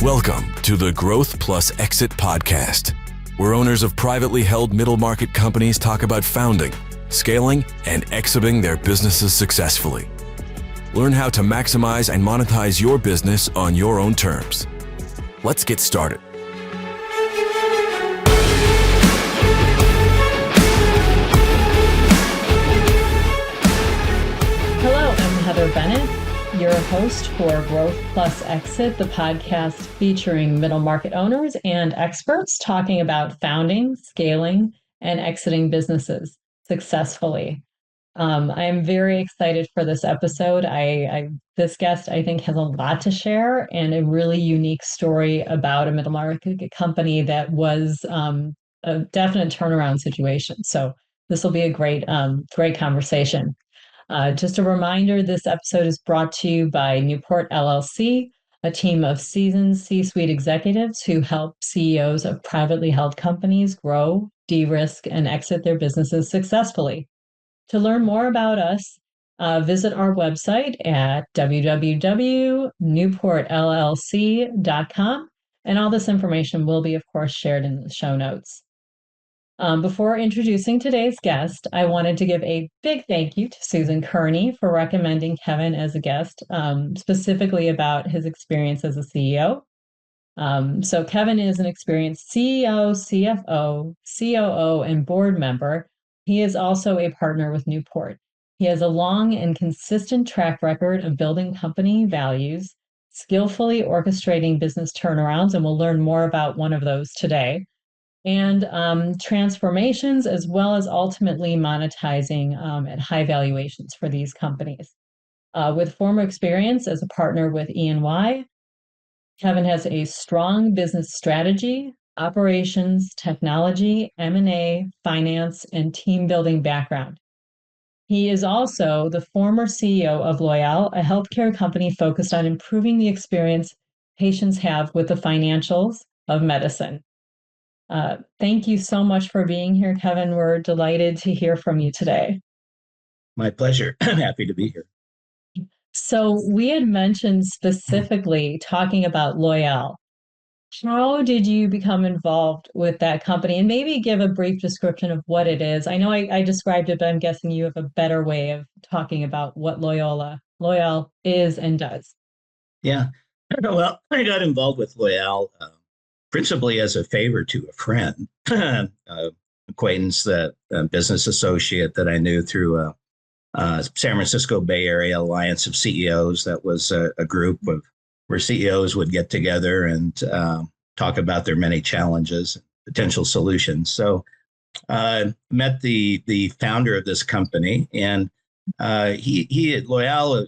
Welcome to the Growth Plus Exit podcast, where owners of privately held middle market companies talk about founding, scaling, and exiting their businesses successfully. Learn how to maximize and monetize your business on your own terms. Let's get started. Hello, I'm Heather Bennett, your host for Growth Plus Exit, the podcast featuring middle market owners and experts talking about founding, scaling, and exiting businesses successfully. I am very excited for this episode. This guest, I think, has a lot to share and a really unique story about a middle market company that was a definite turnaround situation. So this will be a great conversation. Just a reminder, this episode is brought to you by Newport LLC, a team of seasoned C-suite executives who help CEOs of privately held companies grow, de-risk, and exit their businesses successfully. To learn more about us, visit our website at www.newportllc.com, and all this information will be, of course, shared in the show notes. Before introducing today's guest, I wanted to give a big thank you to Susan Kearney for recommending Kevin as a guest, specifically about his experience as a CEO. So Kevin is an experienced CEO, CFO, COO, and board member. He is also a partner with Newport. He has a long and consistent track record of building company values, skillfully orchestrating business turnarounds, and we'll learn more about one of those today, and transformations, as well as ultimately monetizing at high valuations for these companies. With former experience as a partner with E&Y, Kevin has a strong business strategy, operations, technology, M&A, finance, and team building background. He is also the former CEO of Loyale, a healthcare company focused on improving the experience patients have with the financials of medicine. Thank you so much for being here, Kevin. We're delighted to hear from you today. My pleasure. I'm happy to be here. So we had mentioned specifically talking about Loyale. How did you become involved with that company? And maybe give a brief description of what it is. I know I described it, but I'm guessing you have a better way of talking about what Loyale is and does. Yeah. Well, I got involved with Loyale principally as a favor to a friend, acquaintance, that business associate that I knew through San Francisco Bay Area Alliance of CEOs. That was a group of where CEOs would get together and talk about their many challenges, potential solutions. So met the founder of this company, and he at Loyale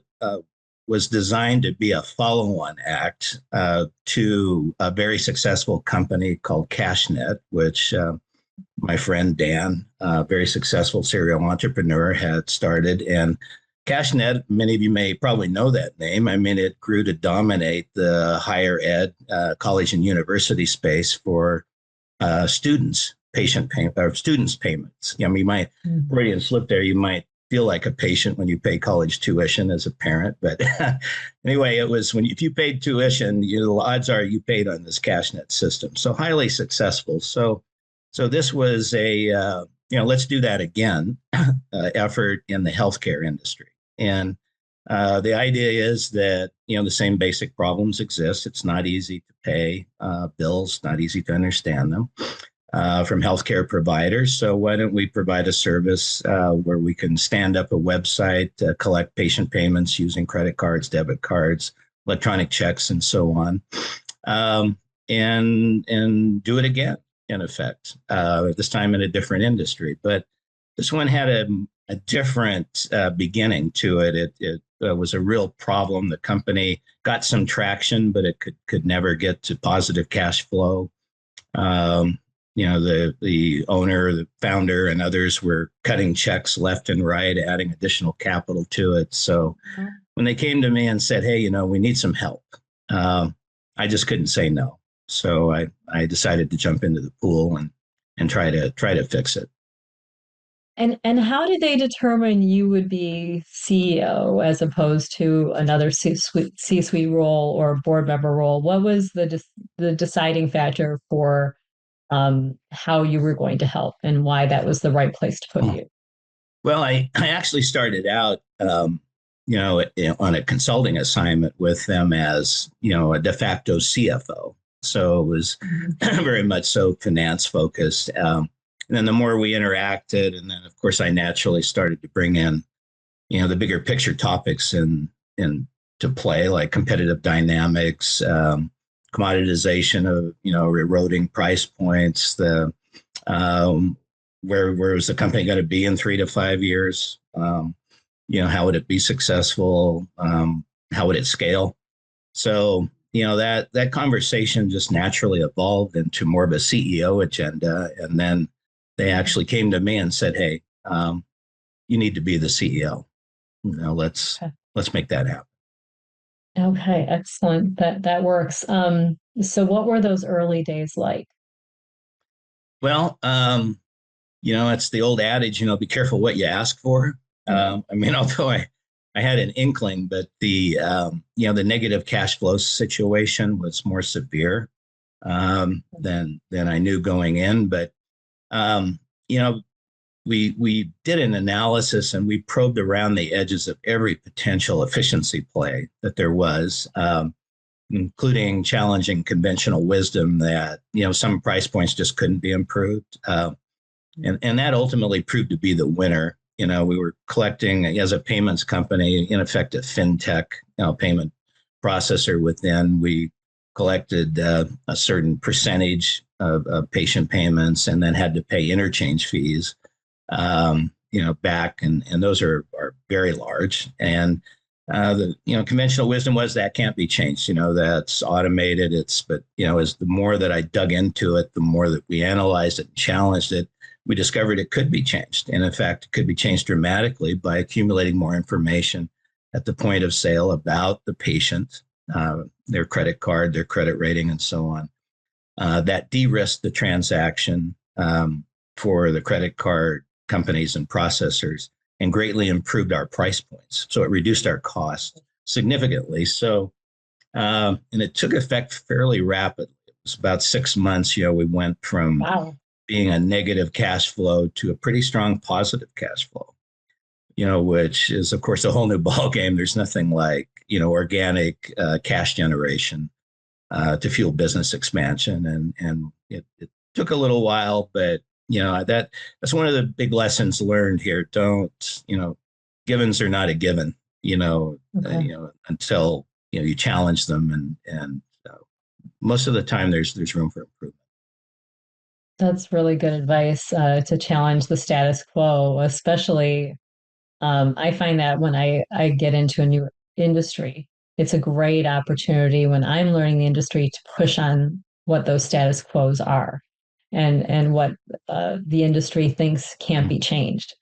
was designed to be a follow-on act to a very successful company called CashNet, which my friend Dan, a very successful serial entrepreneur, had started. And CashNet, many of you may probably know that name. I mean, it grew to dominate the higher ed, college and university space for students' students' payments. You know, you might, Freudian slip there, you might feel like a patient when you pay college tuition as a parent. But anyway, it was if you paid tuition, the odds are you paid on this CashNet system. So highly successful. So this was a, let's do that again effort in the healthcare industry. And the idea is that, the same basic problems exist. It's not easy to pay bills, not easy to understand them from healthcare providers. So why don't we provide a service where we can stand up a website, collect patient payments using credit cards, debit cards, electronic checks, and so on, and do it again, in effect, this time in a different industry. But this one had a different beginning to it. It was a real problem. The company got some traction, but it could never get to positive cash flow. The owner, the founder, and others were cutting checks left and right, adding additional capital to it. So when they came to me and said, hey, we need some help, I just couldn't say no. So I decided to jump into the pool and try to fix it. And how did they determine you would be CEO as opposed to another C-suite role or board member role? What was the deciding factor for how you were going to help and why that was the right place to put you? Well, I actually started out, on a consulting assignment with them as, a de facto CFO. So it was Mhm. very much so finance focused. And then the more we interacted, and then of course I naturally started to bring in, the bigger picture topics in to play, like competitive dynamics, commoditization of, eroding price points, the um, where was the company going to be in 3 to 5 years? How would it be successful? How would it scale? So, that conversation just naturally evolved into more of a CEO agenda. And then they actually came to me and said, "Hey, you need to be the CEO. Okay. Let's make that happen." Okay, excellent. That works. So what were those early days like? Well, it's the old adage, be careful what you ask for. Although I had an inkling, but the negative cash flow situation was more severe than I knew going in. But um, you know, we did an analysis and we probed around the edges of every potential efficiency play that there was, including challenging conventional wisdom that some price points just couldn't be improved. And that ultimately proved to be the winner. We were collecting as a payments company, in effect, a fintech, payment processor within. We collected a certain percentage of patient payments and then had to pay interchange fees, back, and those are very large. And the conventional wisdom was that can't be changed. That's automated. But as the more that I dug into it, the more that we analyzed it and challenged it, we discovered it could be changed. And in fact, it could be changed dramatically by accumulating more information at the point of sale about the patient, their credit card, their credit rating, and so on. That de-risked the transaction for the credit card companies and processors and greatly improved our price points. So it reduced our cost significantly. So, and it took effect fairly rapidly. It was about 6 months. We went from Wow. being a negative cash flow to a pretty strong positive cash flow, which is, of course, a whole new ball game. There's nothing like, organic cash generation to fuel business expansion. And it took a little while, but, that's one of the big lessons learned here. Don't, givens are not a given, Okay. until, you challenge them. And most of the time there's room for improvement. That's really good advice to challenge the status quo, especially I find that when I get into a new industry, it's a great opportunity when I'm learning the industry to push on what those status quos are and what the industry thinks can't be changed.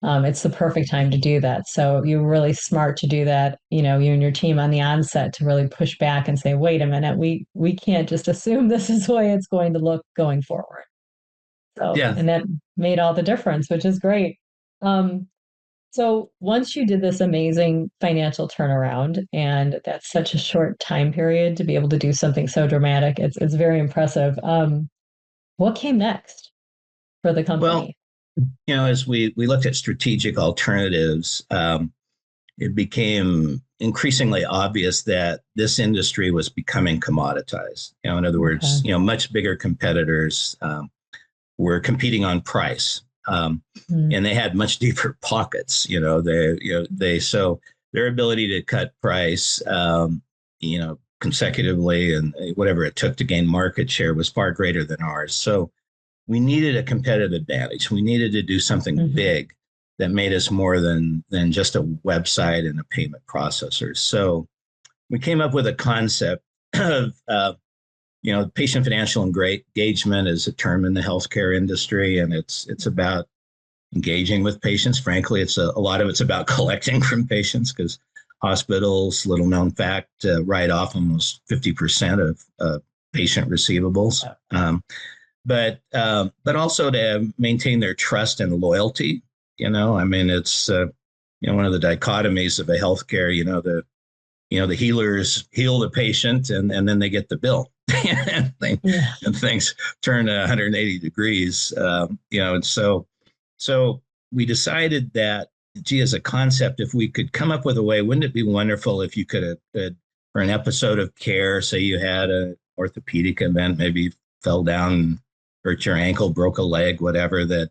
It's the perfect time to do that. So you're really smart to do that. You and your team on the onset to really push back and say, wait a minute, we can't just assume this is the way it's going to look going forward. So, Yeah. and that made all the difference, which is great. Um, so once you did this amazing financial turnaround, and that's such a short time period to be able to do something so dramatic, it's very impressive. What came next for the Well, company? as we looked at strategic alternatives, it became increasingly obvious that this industry was becoming commoditized. In other words, Okay. much bigger competitors were competing on price, Mm, and they had much deeper pockets. So their ability to cut price, consecutively and whatever it took to gain market share was far greater than ours. So we needed a competitive advantage. We needed to do something mhm. big that made us more than just a website and a payment processor. So we came up with a concept of patient financial engagement is a term in the healthcare industry, and it's about engaging with patients. Frankly, it's a lot of it's about collecting from patients because hospitals, little known fact, write off almost 50% of patient receivables. But also to maintain their trust and loyalty. I mean, it's one of the dichotomies of a healthcare. The healers heal the patient, and then they get the bill, and, Yeah. and things turn 180 degrees. And so we decided that, gee, as a concept, if we could come up with a way, wouldn't it be wonderful if you could, for an episode of care, say you had an orthopedic event, maybe you fell down, hurt your ankle, broke a leg, whatever, that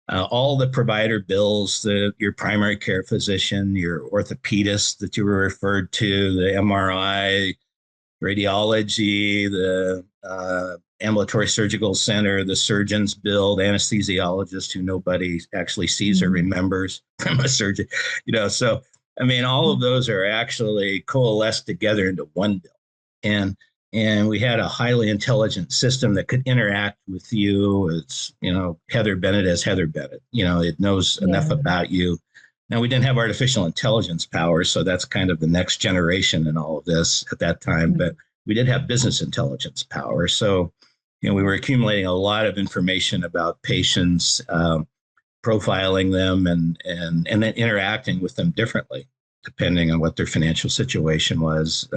all the provider bills, your primary care physician, your orthopedist that you were referred to, the MRI, radiology, the ambulatory surgical center, the surgeon's bill, the anesthesiologist who nobody actually sees or remembers from a surgeon, so I mean, all of those are actually coalesced together into one bill. And we had a highly intelligent system that could interact with you. It's, Heather Bennett as Heather Bennett. It knows enough about you. Now, we didn't have artificial intelligence power, so that's kind of the next generation in all of this at that time. But we did have business intelligence power. So, we were accumulating a lot of information about patients, profiling them, and then interacting with them differently, depending on what their financial situation was.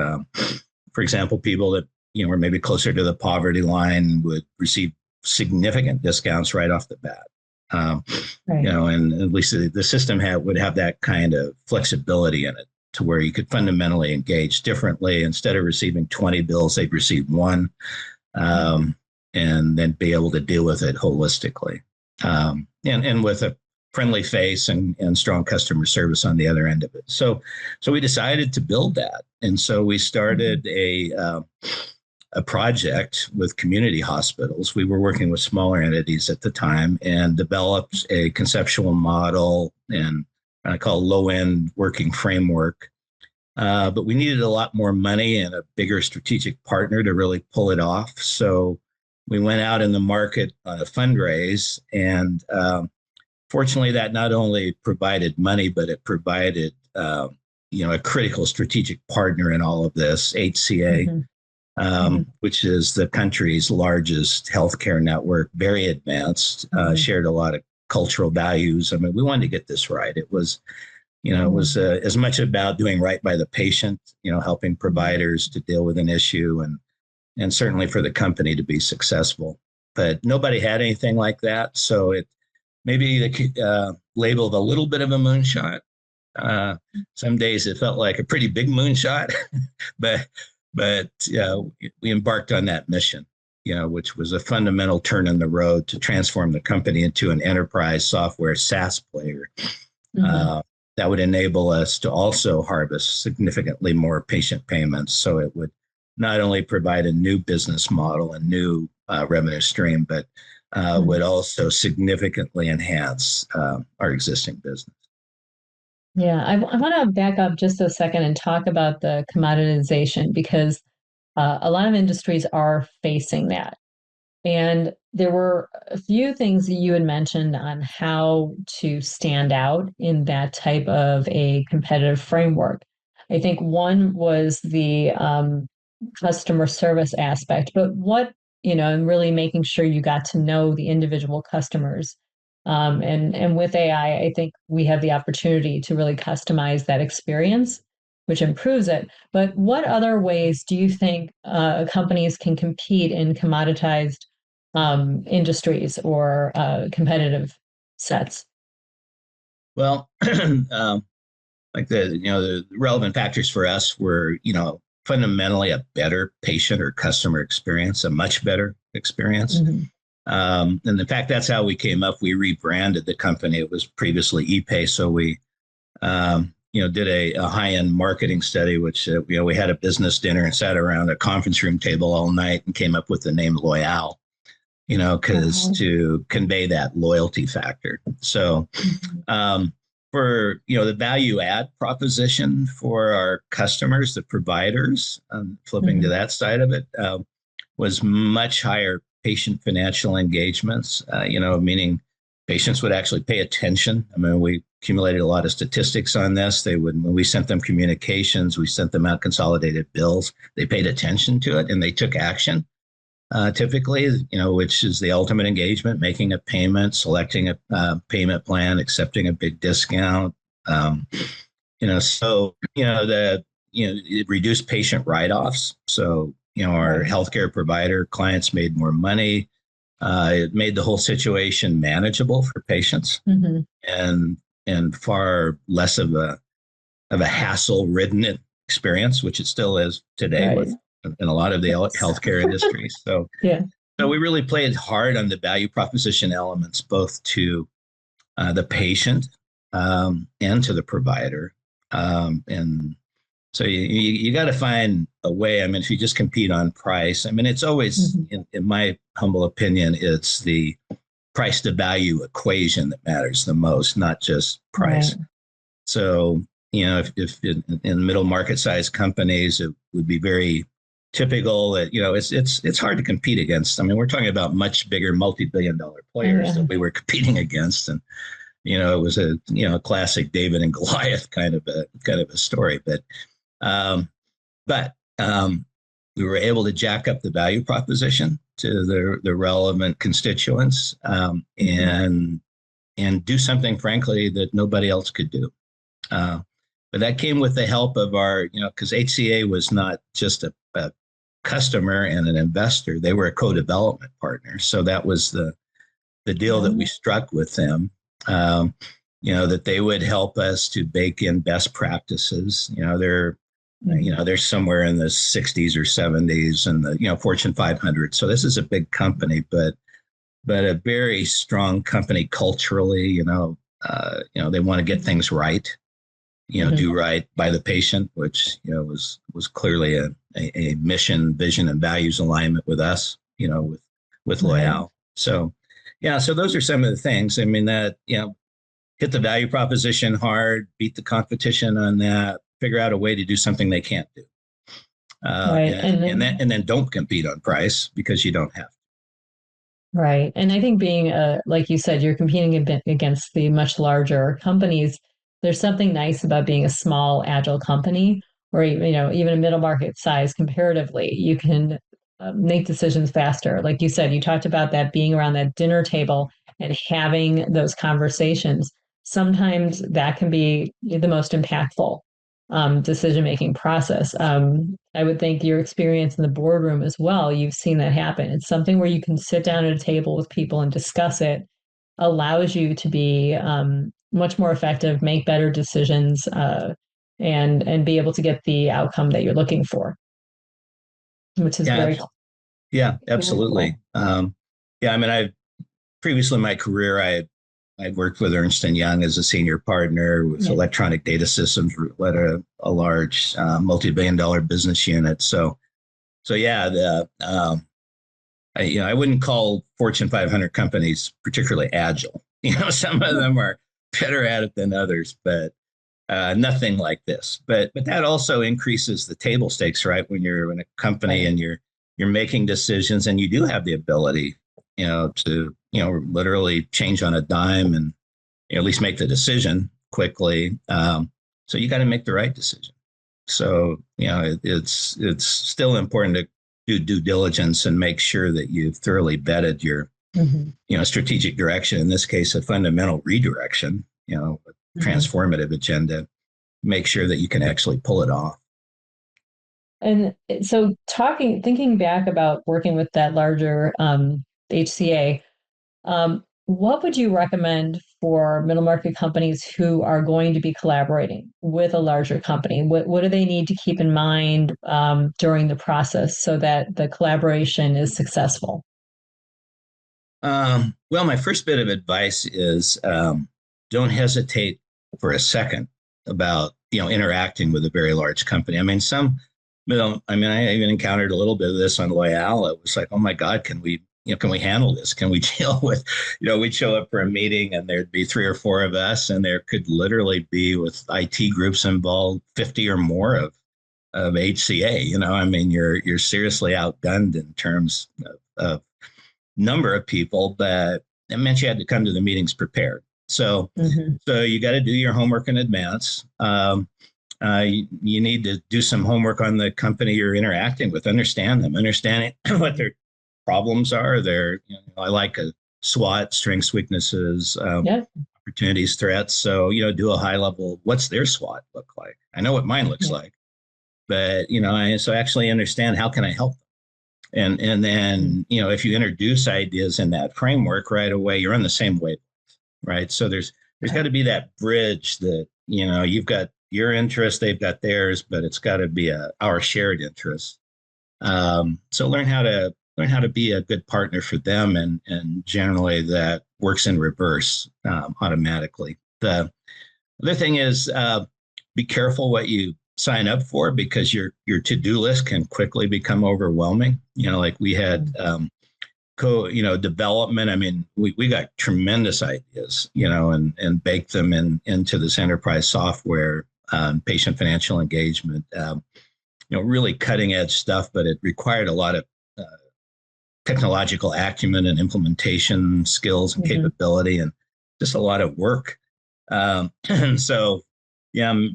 For example, people that were maybe closer to the poverty line would receive significant discounts right off the bat. Right. And at least the system would have that kind of flexibility in it, to where you could fundamentally engage differently. Instead of receiving 20 bills, they'd receive one, and then be able to deal with it holistically, and with a friendly face and strong customer service on the other end of it. So we decided to build that. And so we started a project with community hospitals. We were working with smaller entities at the time, and developed a conceptual model and I call low-end working framework. But we needed a lot more money and a bigger strategic partner to really pull it off. So we went out in the market on a fundraise, and fortunately, that not only provided money, but it provided a critical strategic partner in all of this, HCA, which is the country's largest healthcare network, very advanced, shared a lot of cultural values. I mean, we wanted to get this right. It was, it was as much about doing right by the patient, helping providers to deal with an issue, and certainly for the company to be successful. But nobody had anything like that, so it maybe labeled a little bit of a moonshot. Some days it felt like a pretty big moonshot, but we embarked on that mission, which was a fundamental turn in the road to transform the company into an enterprise software SaaS player that would enable us to also harvest significantly more patient payments. So it would not only provide a new business model, a new revenue stream, but would also significantly enhance our existing business. Yeah, I want to back up just a second and talk about the commoditization, because a lot of industries are facing that. And there were a few things that you had mentioned on how to stand out in that type of a competitive framework. I think one was the customer service aspect, but and really making sure you got to know the individual customers. And with AI, I think we have the opportunity to really customize that experience, which improves it. But what other ways do you think companies can compete in commoditized industries or competitive sets? Well, like the relevant factors for us were, fundamentally a better patient or customer experience, a much better experience. And in fact, that's how we came up. We rebranded the company. It was previously ePay. So we, did a high-end marketing study, which, we had a business dinner and sat around a conference room table all night and came up with the name Loyale, because to convey that loyalty factor. So for, the value add proposition for our customers, the providers, flipping to that side of it, was much higher patient financial engagements, meaning patients would actually pay attention. I mean, we accumulated a lot of statistics on this. When we sent them communications, we sent them out consolidated bills. They paid attention to it and they took action. typically, which is the ultimate engagement, making a payment, selecting a payment plan, accepting a big discount. It reduced patient write-offs. So, our healthcare provider clients made more money. It made the whole situation manageable for patients, and far less of a hassle-ridden experience, which it still is today in a lot of the healthcare industry. So, so we really played hard on the value proposition elements, both to the patient and to the provider. And so you got to find a way. I mean, if you just compete on price, I mean, it's always, in my humble opinion, it's the price to value equation that matters the most, not just price. Right. So, if in middle market size companies, it would be very typical that, it's hard to compete against. I mean, we're talking about much bigger multi-billion-dollar players that we were competing against. And, it was a classic David and Goliath kind of a story. But we were able to jack up the value proposition to the relevant constituents, and do something, frankly, that nobody else could do. But that came with the help of our, because HCA was not just a customer and an investor; they were a co-development partner. So that was the deal that we struck with them. That they would help us to bake in best practices. They're somewhere in the 60s or 70s, and the Fortune 500. So this is a big company, but a very strong company culturally. They want to get things right. Do right by the patient, which was clearly a mission, vision, and values alignment with us. With Loyale. So so those are some of the things. I mean, that hit the value proposition hard, beat the competition on that, figure out a way to do something they can't do, and then don't compete on price because you don't have to. Right, and I think being like you said, you're competing against the much larger companies. There's something nice about being a small, agile company, or even a middle market size comparatively. You can make decisions faster. Like you said, you talked about that being around that dinner table and having those conversations. Sometimes that can be the most impactful decision-making process. I would think your experience in the boardroom as well, you've seen that happen. It's something where you can sit down at a table with people and discuss it, allows you to be much more effective, make better decisions, and be able to get the outcome that you're looking for, which is very cool. Yeah, absolutely. Cool. I mean, I previously in my career, I worked with Ernst and Young as a senior partner with electronic data systems, led a large multi-billion-dollar business unit. So I wouldn't call Fortune 500 companies particularly agile. Some of them are better at it than others, but nothing like this. But that also increases the table stakes, right? When you're in a company and you're making decisions, and you do have the ability, to literally change on a dime and at least make the decision quickly. So you got to make the right decision. So it's still important to do due diligence and make sure that you've thoroughly vetted your strategic direction. In this case, a fundamental redirection. Transformative agenda. Make sure that you can actually pull it off. And so thinking back about working with that larger HCA, what would you recommend for middle market companies who are going to be collaborating with a larger company? What do they need to keep in mind during the process so that the collaboration is successful? Well, my first bit of advice is don't hesitate for a second about interacting with a very large company. I mean, I even encountered a little bit of this on Loyale. It was like, oh my God, can we handle this? Can we deal with, we'd show up for a meeting and there'd be 3 or 4 of us, and there could literally be, with IT groups involved, 50 or more of HCA. I mean, you're seriously outgunned in terms of number of people, but it meant you had to come to the meetings prepared. So you got to do your homework in advance. You need to do some homework on the company you're interacting with, understanding what problems are. I like a SWOT, strengths, weaknesses, Yeah. opportunities, threats. So, do a high level, what's their SWOT look like? I know what mine looks Yeah. like, but, so actually understand how can I help them? And then, if you introduce ideas in that framework right away, you're on the same wavelength, right? So there's got to be that bridge that, you've got your interest, they've got theirs, but it's got to be our shared interest. So learn how to be a good partner for them, and generally that works in reverse automatically. The other thing is be careful what you sign up for, because your to-do list can quickly become overwhelming. Like we had development. I mean, we got tremendous ideas, and baked them into this enterprise software, patient financial engagement, really cutting edge stuff, but it required a lot of uh, technological acumen and implementation skills and capability, and just a lot of work. And so,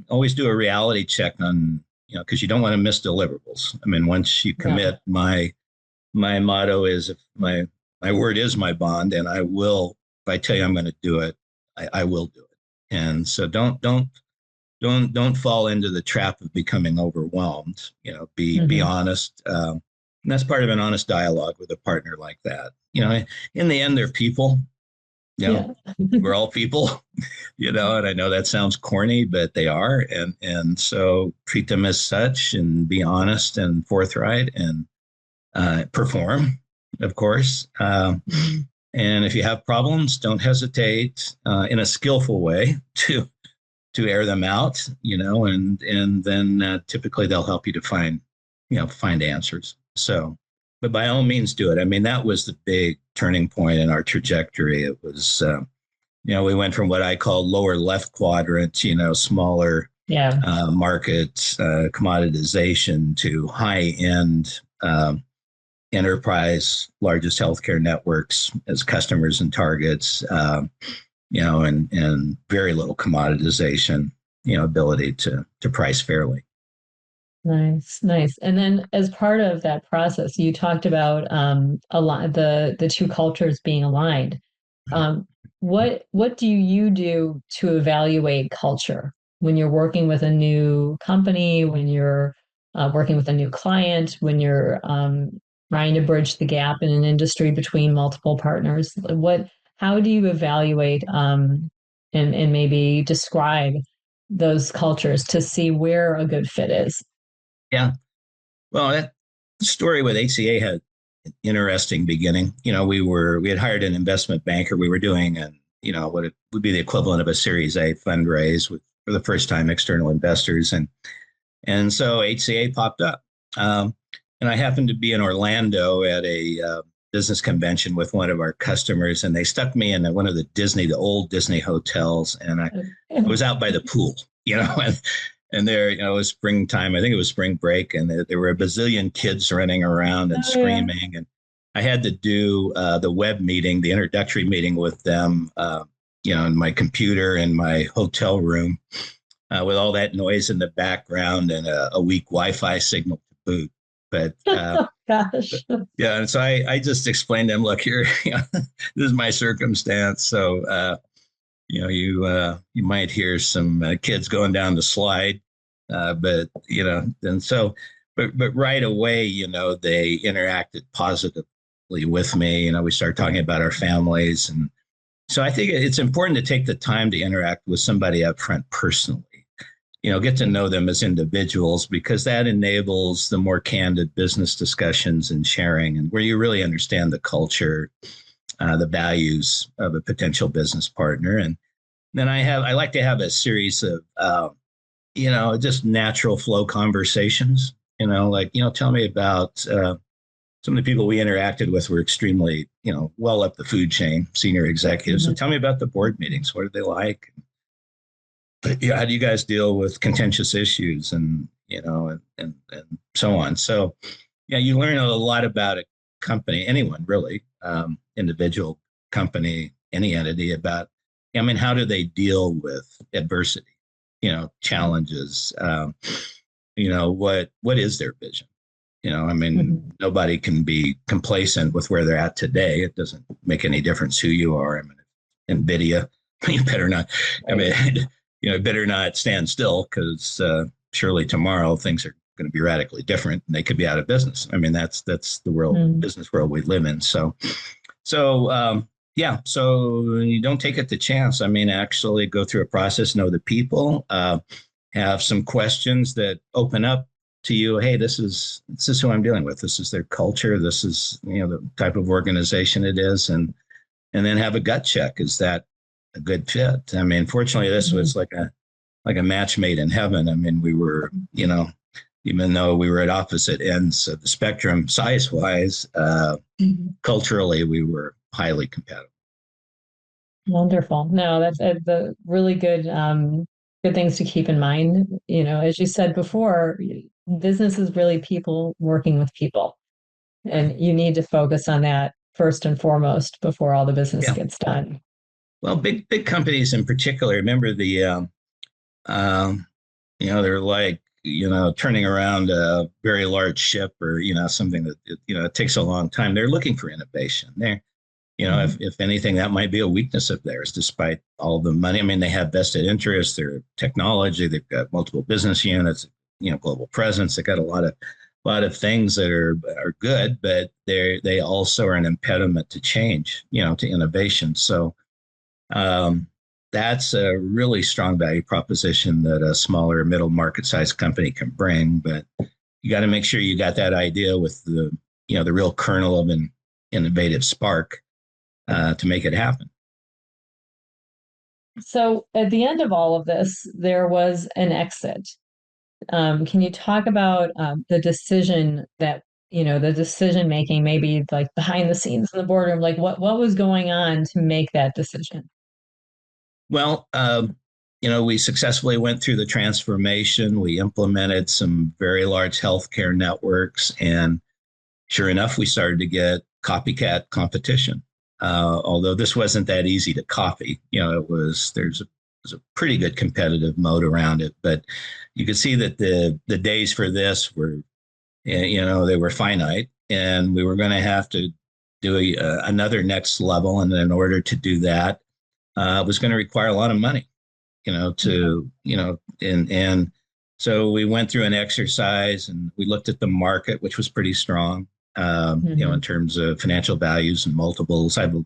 always do a reality check on, because you don't want to miss deliverables. I mean, once you commit, my motto is, if my word is my bond, and I will, if I tell you I'm going to do it, I will do it. And so don't fall into the trap of becoming overwhelmed. Be honest. And that's part of an honest dialogue with a partner like that. In the end, they're people. We're all people. And I know that sounds corny, but they are, and so treat them as such, and be honest and forthright, and perform, of course. And if you have problems, don't hesitate in a skillful way to air them out, and then typically they'll help you to find answers. So, but by all means do it. I mean, that was the big turning point in our trajectory. It was, we went from what I call lower left quadrant, smaller markets, commoditization, to high end enterprise, largest healthcare networks as customers and targets. And very little commoditization, ability to price fairly. Nice. And then, as part of that process, you talked about the two cultures being aligned. What do you do to evaluate culture when you're working with a new company, when you're working with a new client, when you're trying to bridge the gap in an industry between multiple partners? How do you evaluate and maybe describe those cultures to see where a good fit is? Yeah. Well, that story with HCA had an interesting beginning. We had hired an investment banker. We were doing what it would be the equivalent of a Series A fundraise for the first time external investors, and so HCA popped up. And I happened to be in Orlando at a business convention with one of our customers, and they stuck me in one of the old Disney hotels, and I was out by the pool, and there, it was springtime. I think it was spring break, and there were a bazillion kids running around and screaming. And I had to do the web meeting, the introductory meeting with them, in my computer in my hotel room, with all that noise in the background and a weak Wi-Fi signal to boot. But gosh. Yeah, and so I just explained to them, look, here, this is my circumstance. So you might hear some kids going down the slide, but right away, they interacted positively with me. We started talking about our families, and so I think it's important to take the time to interact with somebody up front personally. Get to know them as individuals, because that enables the more candid business discussions and sharing, and where you really understand the culture, the values of a potential business partner. And then I like to have a series of, just natural flow conversations, tell me about some of the people we interacted with were extremely, well up the food chain, senior executives. So tell me about the board meetings. What are they like? How do you guys deal with contentious issues, and so on? So, you learn a lot about a company, anyone really, individual, company, any entity, about, how do they deal with adversity, challenges, what is their vision? I mean, nobody can be complacent with where they're at today. It doesn't make any difference who you are. I mean, NVIDIA, you better not, I mean, better not stand still, because surely tomorrow things are going to be radically different and they could be out of business. I mean, that's the world, business world we live in. So you don't take it to chance. I mean, actually go through a process, know the people, have some questions that open up to you. Hey, this is who I'm dealing with. This is their culture. This is, the type of organization it is. And then have a gut check. Is that a good fit? I mean, fortunately, this was like a match made in heaven. I mean, we were, even though we were at opposite ends of the spectrum, size-wise, culturally, we were highly compatible. Wonderful. No, that's the really good things to keep in mind. As you said before, business is really people working with people, and you need to focus on that first and foremost before all the business gets done. Well, big companies in particular, remember they're like, turning around a very large ship, or, something that, it takes a long time. They're looking for innovation. If anything, that might be a weakness of theirs, despite all the money. I mean, they have vested interests, their technology, they've got multiple business units, global presence. They got a lot of things that are good, but they also are an impediment to change, to innovation. So that's a really strong value proposition that a smaller middle market sized company can bring. But you got to make sure you got that idea with the real kernel of an innovative spark to make it happen. So at the end of all of this, there was an exit. Can you talk about the decision the decision making, maybe like behind the scenes in the boardroom, like what was going on to make that decision? Well, we successfully went through the transformation. We implemented some very large healthcare networks, and sure enough, we started to get copycat competition. Although this wasn't that easy to copy, there's a pretty good competitive mode around it. But you could see that the days for this were, they were finite, and we were going to have to do another next level. And in order to do that, it was going to require a lot of money, and so we went through an exercise, and we looked at the market, which was pretty strong, in terms of financial values and multiples. I have a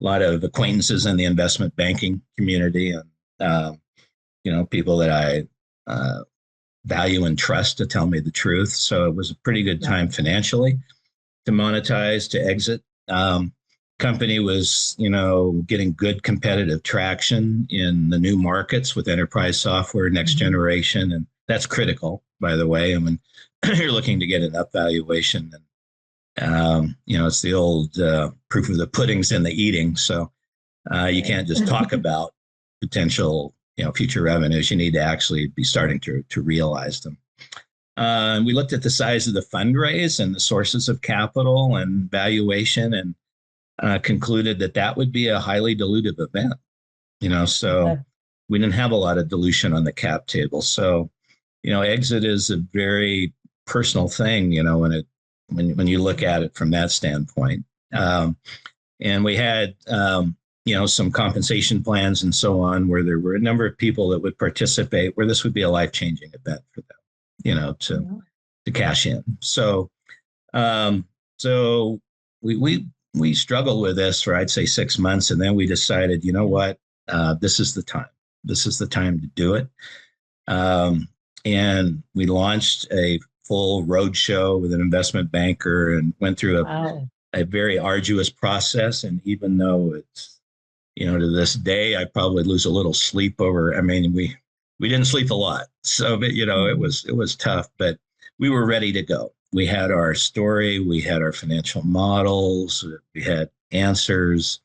lot of acquaintances in the investment banking community, and, people that I value and trust to tell me the truth. So it was a pretty good time financially to monetize, to exit. Company was, getting good competitive traction in the new markets with enterprise software, next generation. And that's critical, by the way. And when you're looking to get an up valuation, and, it's the old proof of the pudding's in the eating. So you can't just talk about potential, future revenues. You need to actually be starting to realize them. We looked at the size of the fundraise and the sources of capital and valuation, and concluded that would be a highly dilutive event, so we didn't have a lot of dilution on the cap table. So, exit is a very personal thing, when you look at it from that standpoint. And we had, some compensation plans and so on, where there were a number of people that would participate, where this would be a life-changing event for them, to cash in. So, we struggled with this for, I'd say, 6 months. And then we decided, what, this is the time. This is the time to do it. And we launched a full roadshow with an investment banker, and went through a very arduous process. And even though it's, to this day, I probably lose a little sleep over, we didn't sleep a lot. So, but, it was tough, but we were ready to go. We had our story, we had our financial models, we had answers,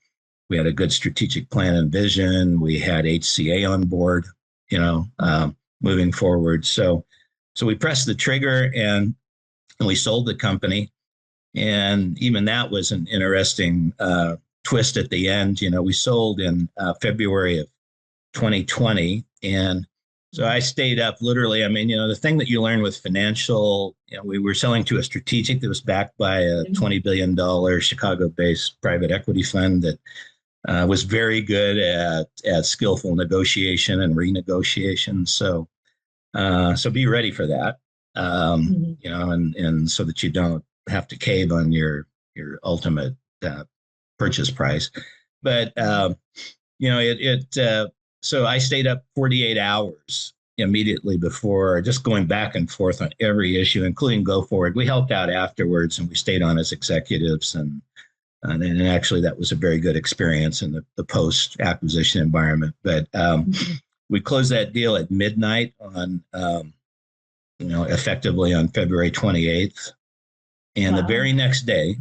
we had a good strategic plan and vision, we had HCA on board, moving forward. So we pressed the trigger, and we sold the company. And even that was an interesting twist at the end. We sold in February of 2020, and So I stayed up literally. I mean, the thing that you learn with financial, we were selling to a strategic that was backed by a $20 billion Chicago-based private equity fund that was very good at skillful negotiation and renegotiation. So be ready for that, and so that you don't have to cave on your ultimate purchase price. But so I stayed up 48 hours immediately before, just going back and forth on every issue, including go forward. We helped out afterwards, and we stayed on as executives, and actually that was a very good experience in the post acquisition environment. But we closed that deal at midnight on effectively on February 28th, and the very next day,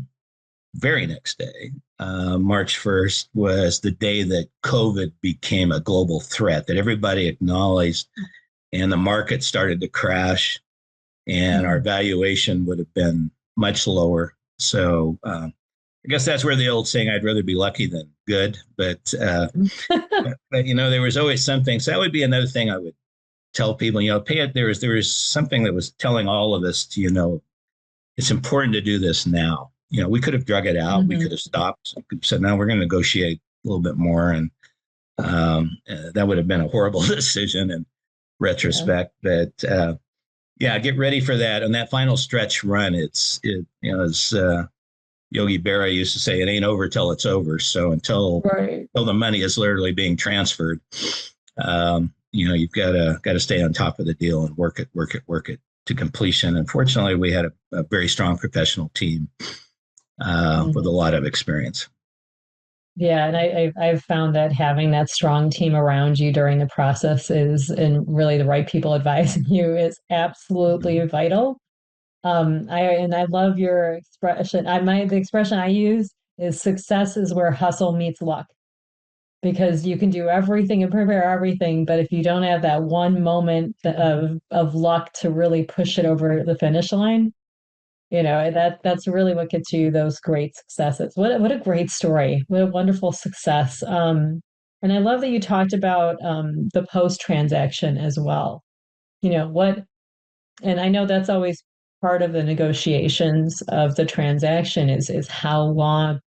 March 1st, was the day that COVID became a global threat that everybody acknowledged, and the market started to crash, and our valuation would have been much lower. So I guess that's where the old saying, I'd rather be lucky than good. But there was always something. So that would be another thing I would tell people, there was something that was telling all of us to, it's important to do this now. We could have drug it out. We could have stopped. We could have said, no, we're going to negotiate a little bit more. And that would have been a horrible decision in retrospect. But get ready for that. And that final stretch run, as Yogi Berra used to say, it ain't over till it's over. So until the money is literally being transferred, you've got to stay on top of the deal and work it to completion. Unfortunately, we had a very strong professional team with a lot of experience. Yeah, and I've found that having that strong team around you during the process and really the right people advising you is absolutely vital. I love your expression. The expression I use is success is where hustle meets luck, because you can do everything and prepare everything, but if you don't have that one moment of luck to really push it over the finish line, that's really what gets you those great successes. What a great story. What a wonderful success. And I love that you talked about the post transaction as well. And I know that's always part of the negotiations of the transaction is how long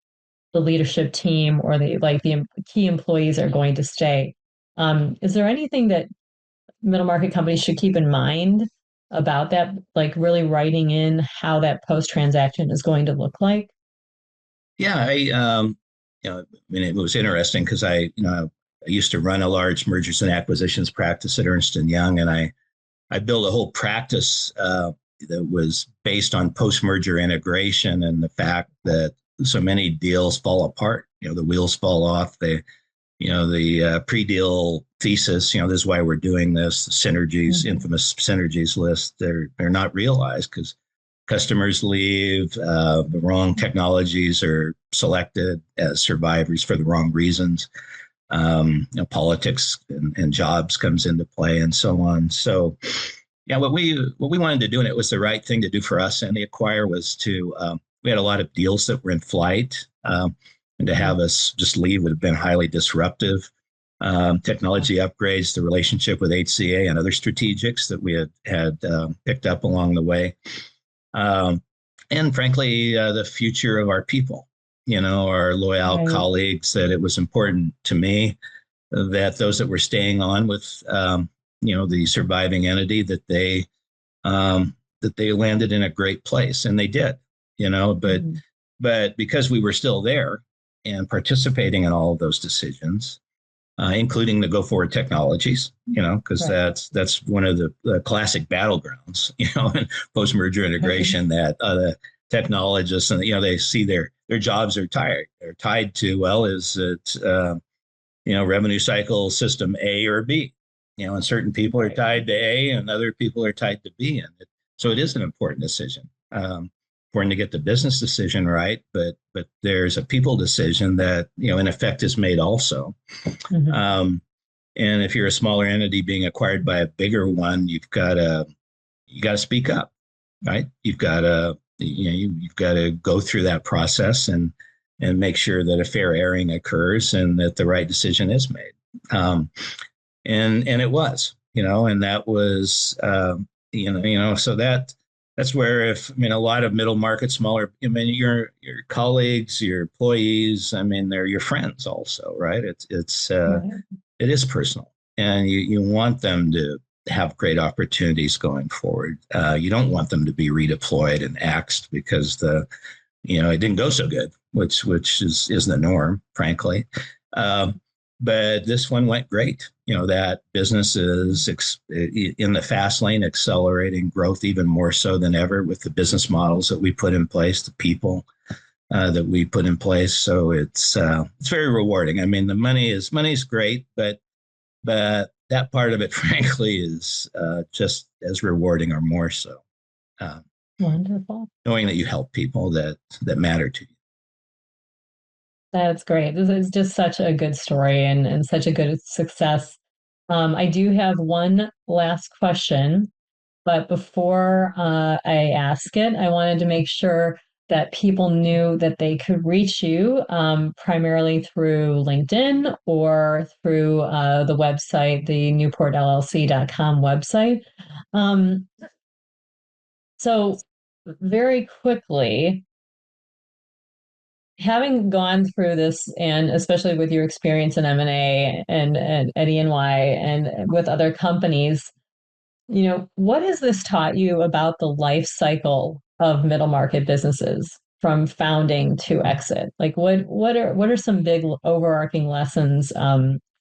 the leadership team or the key employees are going to stay. Is there anything that middle market companies should keep in mind about that, like really writing in how that post transaction is going to look like? Yeah, it was interesting because I used to run a large mergers and acquisitions practice at Ernst and Young, and I built a whole practice that was based on post-merger integration and the fact that so many deals fall apart. The wheels fall off. The pre-deal thesis. This is why we're doing this. The synergies, infamous synergies list. They're not realized because customers leave. The wrong technologies are selected as survivors for the wrong reasons. Politics and jobs comes into play, and so on. So, what we wanted to do, and it was the right thing to do for us and the acquire, was to we had a lot of deals that were in flight, and to have us just leave would have been highly disruptive. Technology upgrades, the relationship with HCA and other strategics that we had picked up along the way, and frankly, the future of our people. Our Loyale colleagues, that it was important to me that those that were staying on with, the surviving entity, that they landed in a great place, and they did, but because we were still there and participating in all of those decisions, including the go forward technologies, because that's one of the classic battlegrounds, in post merger integration, that the technologists and they see their jobs are tied to, well, is it revenue cycle system A or B, and certain people are tied to A and other people are tied to B, and so it is an important decision, important to get the business decision right, but there's a people decision that in effect is made also. And if you're a smaller entity being acquired by a bigger one, you got to speak up, right? You've got to go through that process and make sure that a fair airing occurs and that the right decision is made. And it was. and that was, so that's where a lot of middle market, smaller, your colleagues, your employees, they're your friends also, right? Right. It is personal, and you want them to have great opportunities going forward. You don't want them to be redeployed and axed because it didn't go so good, which is the norm, frankly. But this one went great. That business is in the fast lane, accelerating growth even more so than ever with the business models that we put in place, the people that we put in place. So it's very rewarding. The money's great, but that part of it, frankly, is just as rewarding or more so. Wonderful. Knowing that you help people that matter to you. That's great. This is just such a good story and such a good success. I do have one last question, but before I ask it, I wanted to make sure that people knew that they could reach you primarily through LinkedIn or through the website, the newportllc.com website. Um, so very quickly, having gone through this, and especially with your experience in M&A and at E&Y and with other companies, what has this taught you about the life cycle of middle market businesses from founding to exit? Like what are some big overarching lessons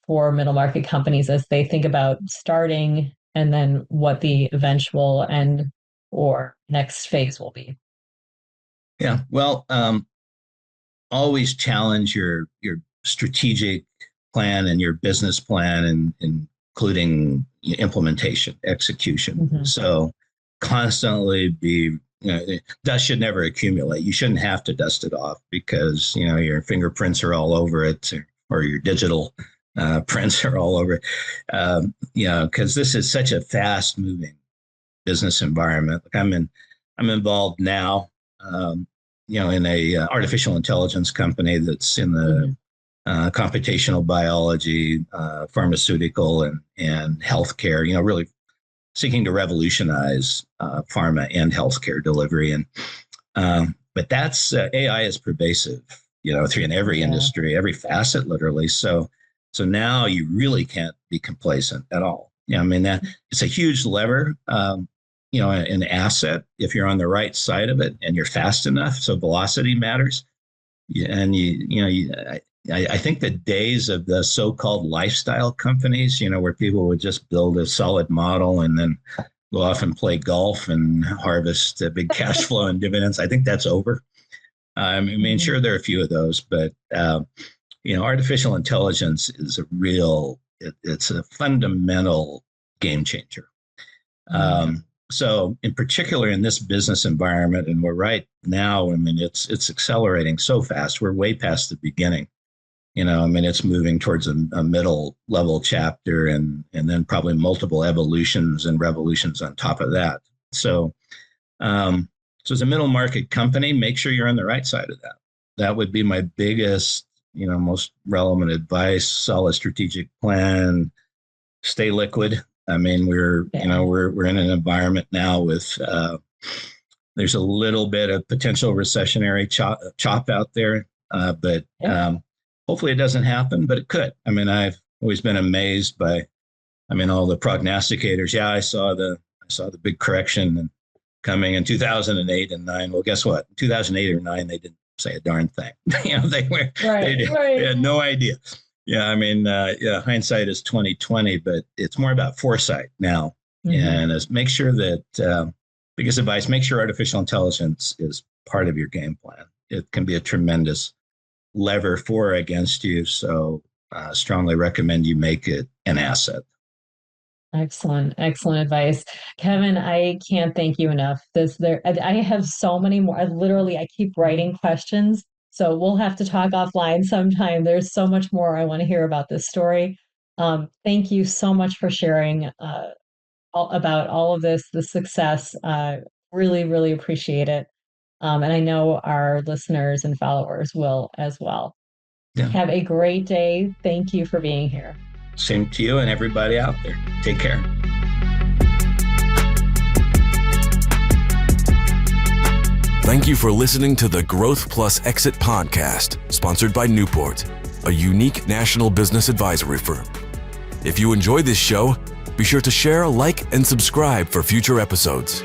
for middle market companies as they think about starting and then what the eventual end or next phase will be? Yeah. Well, always challenge your strategic plan and your business plan, and including implementation, execution. Mm-hmm. So constantly be, dust should never accumulate. You shouldn't have to dust it off because your fingerprints are all over it, or your digital prints are all over it. Because this is such a fast moving business environment. I'm involved now. In a artificial intelligence company that's in the computational biology, pharmaceutical, and healthcare. Really seeking to revolutionize pharma and healthcare delivery. And but that's AI is pervasive. Through in every industry, every facet, literally. So now you really can't be complacent at all. That it's a huge lever. An asset if you're on the right side of it and you're fast enough. So velocity matters. And I think the days of the so-called lifestyle companies, where people would just build a solid model and then go off and play golf and harvest a big cash flow and dividends. I think that's over. Sure, there are a few of those, but artificial intelligence is it's a fundamental game changer. So in particular in this business environment, and we're right now, it's accelerating so fast. We're way past the beginning. It's moving towards a middle level chapter and then probably multiple evolutions and revolutions on top of that. So, as a middle market company, make sure you're on the right side of that. That would be my biggest, most relevant advice. Solid strategic plan, stay liquid. We're in an environment now with there's a little bit of potential recessionary chop out there, but hopefully it doesn't happen, but it could. I've always been amazed by, all the prognosticators. Yeah, I saw the big correction coming in 2008 and 9. Well, guess what? In 2008 or 9, they didn't say a darn thing. They had no idea. Hindsight is 20/20, but it's more about foresight now. And make sure that biggest advice: make sure artificial intelligence is part of your game plan. It can be a tremendous lever for or against you. So, strongly recommend you make it an asset. Excellent advice, Kevin. I can't thank you enough. I have so many more. I keep writing questions. So we'll have to talk offline sometime. There's so much more I want to hear about this story. Thank you so much for sharing about all of this, the success. Really, really appreciate it. And I know our listeners and followers will as well. Yeah. Have a great day. Thank you for being here. Same to you and everybody out there. Take care. Thank you for listening to the Growth Plus Exit podcast, sponsored by Newport, a unique national business advisory firm. If you enjoyed this show, be sure to share, like, and subscribe for future episodes.